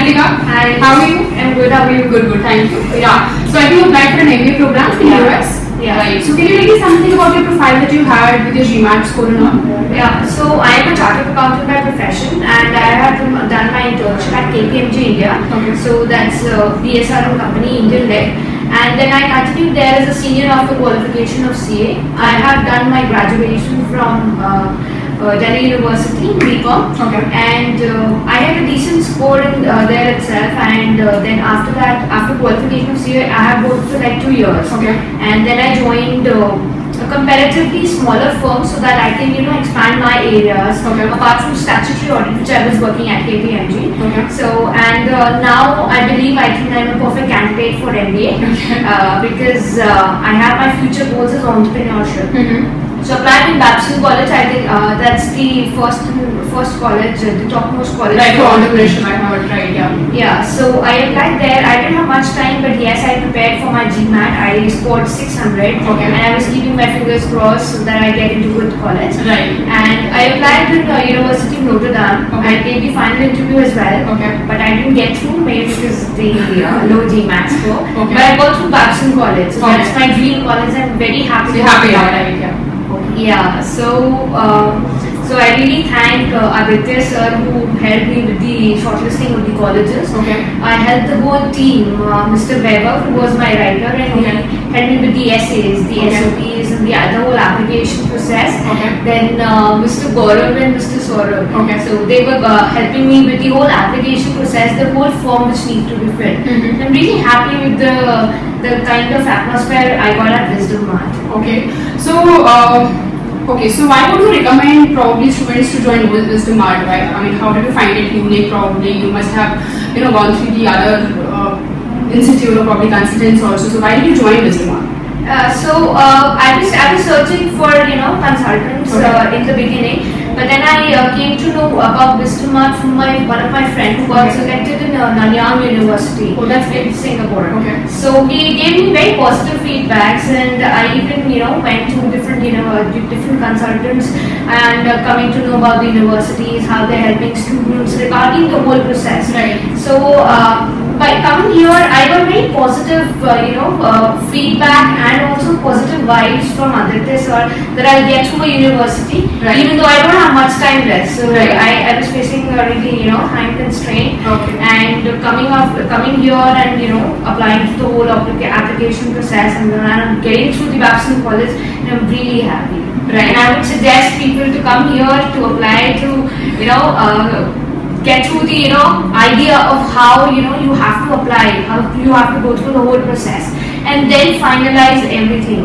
Ritika. Hi. How are you? I'm good. How are you? Good, thank you. Yeah. So I think you applied for an MBA program in Yeah. US. Yeah. Right. So can you tell me something about your profile that you had with your GMAT score and all? Yeah, so I am a chartered accountant by profession, and I have done my internship at KPMG India. Okay. So that's BSR company, Indian led. And then I continued there as a senior after qualification of CA. I have done my graduation from Delhi University in BCom. Okay. And I had a decent score in there itself. And then after that, after qualification of CA, I have worked for like 2 years. Okay. And then I joined a comparatively smaller firm so that I can expand my areas. Okay. Apart from statutory audit, which I was working at KPMG. Okay. So and now I think I'm a perfect candidate for MBA because I have my future goals as entrepreneurship. Mm-hmm. So applied in Babson College. I think that's the first college, the topmost college. Right, for entrepreneurship, I have it right, yeah. Yeah, so I applied there. I didn't have much time, but yes, I prepared for my GMAT. I scored 600. Okay. And I was keeping my fingers crossed so that I get into good college. Right. And I applied in University of Notre Dame. Okay. I gave the final interview as well. Okay. But I didn't get through, maybe because of the low GMAT score. Okay. But I got through Babson College. So Okay. that's my dream college. I'm very happy. So you're happy about it, yeah. Yeah, so I really thank Aditya sir who helped me with the shortlisting of the colleges. Okay. I helped the whole team, Mr. Weber who was my writer, and Okay. he helped me with the essays, the Okay. SOPs, and the whole application process. Okay. Then Mr. Gaurav and Mr. Saurabh. Okay. So they were helping me with the whole application process, the whole form which needs to be filled. Mhm. I'm really happy with the kind of atmosphere I got at Wisdom Math. Okay. So why would you recommend probably students to join Wisdom Art? Right? I mean, how did you find it unique? Probably you must have gone through the other institute or probably consultants also. So why did you join Wisdom Art? I was searching for consultants Okay. in the beginning, but then I came to know about Wisdom Art from one of my friends who got Okay. selected in Nanyang University. Oh, that's in Singapore. Okay. So he gave me very positive feedbacks, and I even went to different consultants and coming to know about the universities, how they're helping students regarding the whole process. Right. So by coming here, I got very positive, feedback and also positive vibes from Aditya sir that I'll get to a university, Right. even though I don't have much time left. So Right. I was facing a really time constraint. Okay. And coming here and applying to the whole application process, and then I'm getting through the Babson College, and I'm really happy. Right. And I would suggest people to come here to apply to get through the idea of how you have to apply, how you have to go through the whole process, and then finalize everything.